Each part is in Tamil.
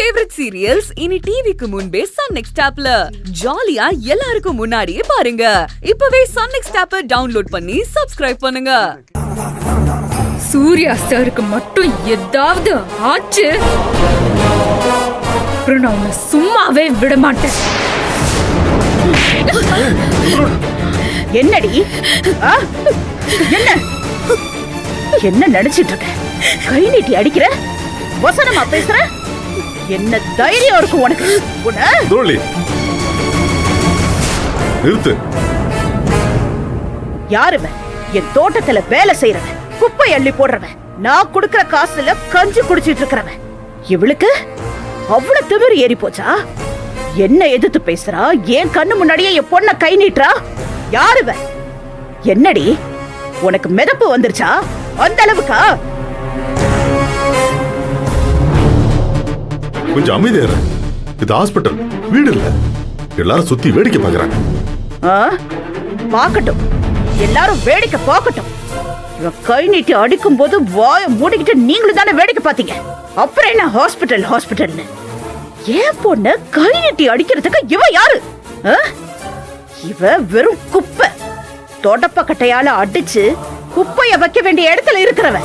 ஃபேவரட் சீரியல்ஸ் இனி டிவிக்கு முன்பே சன் நெக்ஸ்ட் ஆப்ல ஜாலியா எல்லாருக்கும் முன்னாடியே பாருங்க. இப்பவே சன் நெக்ஸ்ட் ஆப்பை டவுன்லோட் பண்ணி சப்ஸ்கிரைப் பண்ணுங்க. சூர்யா சாருக்கு மட்டும் ஏதாவது ஆச்சு நான் உன்னை சும்மாவே விட மாட்டேன். என்னடி என்ன என்ன நினைச்சிட்டு இருக்க? கை நீட்டி அடிக்கிற, வசனமா பேசுற, என்ன தைரியம் இருக்கு உனக்கு? நிறுத்து. யாருவன்? என் தோட்டத்துல வேலை செய்யறவன், குப்பை அள்ளி போடுறவன், நான் குடுக்கற காசுல கஞ்சி குடிச்சிட்டு இருக்கிறவன். இவளுக்கு அவ்வளவு திமிரு ஏறி போச்சா? என்ன எதிர்த்து பேசுறா? ஏன் கண்ணு முன்னாடியே என் பொண்ண கை நீட்டுறா? யாருவன்? என்னடி உனக்கு மிதப்பு வந்துருச்சா? அந்த அளவுக்கா? கொஞ்சம் அமைதியா இரு. இது ஹாஸ்பிட்டல், வீடு இல்ல. எல்லாரும் சுத்தி வேடிக்கை பாக்குறாங்க. பாக்கட்டும், எல்லாரும் வேடிக்கை பார்க்கட்டும். கை நீட்டி அடிக்கும் போது வாய மூடிக்கிட்டு நீங்களும் தானே வேடிக்கை பாத்தீங்க. அப்புறம் என்ன ஹாஸ்பிட்டல் ஹாஸ்பிட்டல்னு? ஏன் பொண்ணு கை நீட்டி அடிக்கிறதுக்கு இவ யாரு? இவ வெறும் குப்பை. தொடப்ப கட்டையால அடிச்சு குப்பைய வைக்க வேண்டிய இடத்துல இருக்கிறவ.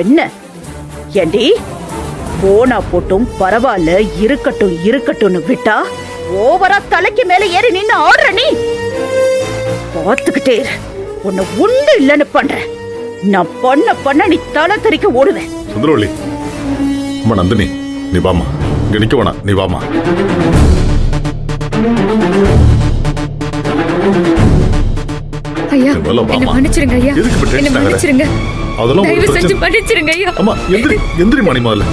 என்ன ஏண்டி போனா போட்டும் பரவாயில்ல, இருக்கட்டும் இருக்கட்டும்னு விட்டா ஓவரா தலைக்கு மேல ஏறி நின்னு ஆடுற நீ. பார்த்துக்கிட்டே உன்னை ஒண்ணு இல்லன்னு பண்ற. நான் பண்ண நீ தலை தெறிக்க ஓடுவேன். சுந்தரவள்ளி, அம்மா நந்தினி, நீ வாமா. இங்க நிக்க வேணாம், நீ வாமா. ஐயா, என்ன மன்னிச்சிருங்க ஐயா. என்ன மன்னிச்சிருங்க. அதெல்லாம் தயவு செஞ்சு மன்னிச்சிருங்க ஐயா. அம்மா எந்திரி மணி முதல்ல.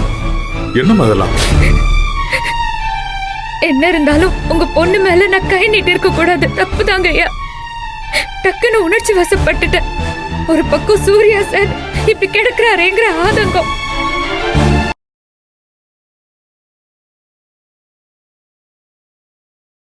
என்னம்மா அதெல்லாம்? என்ன இருந்தாலும் உங்க பொண்ணு மேல நான் கை நீட்டி இருக்க கூடாது. தப்புதாங்க ஐயா. டக்குன்னு உணர்ச்சி வசப்பட்டுட்டேன். ஒரு பக்கம் சூர்யா சார் இப்படி கிடக்குறாருங்கிற ஆதங்கம்,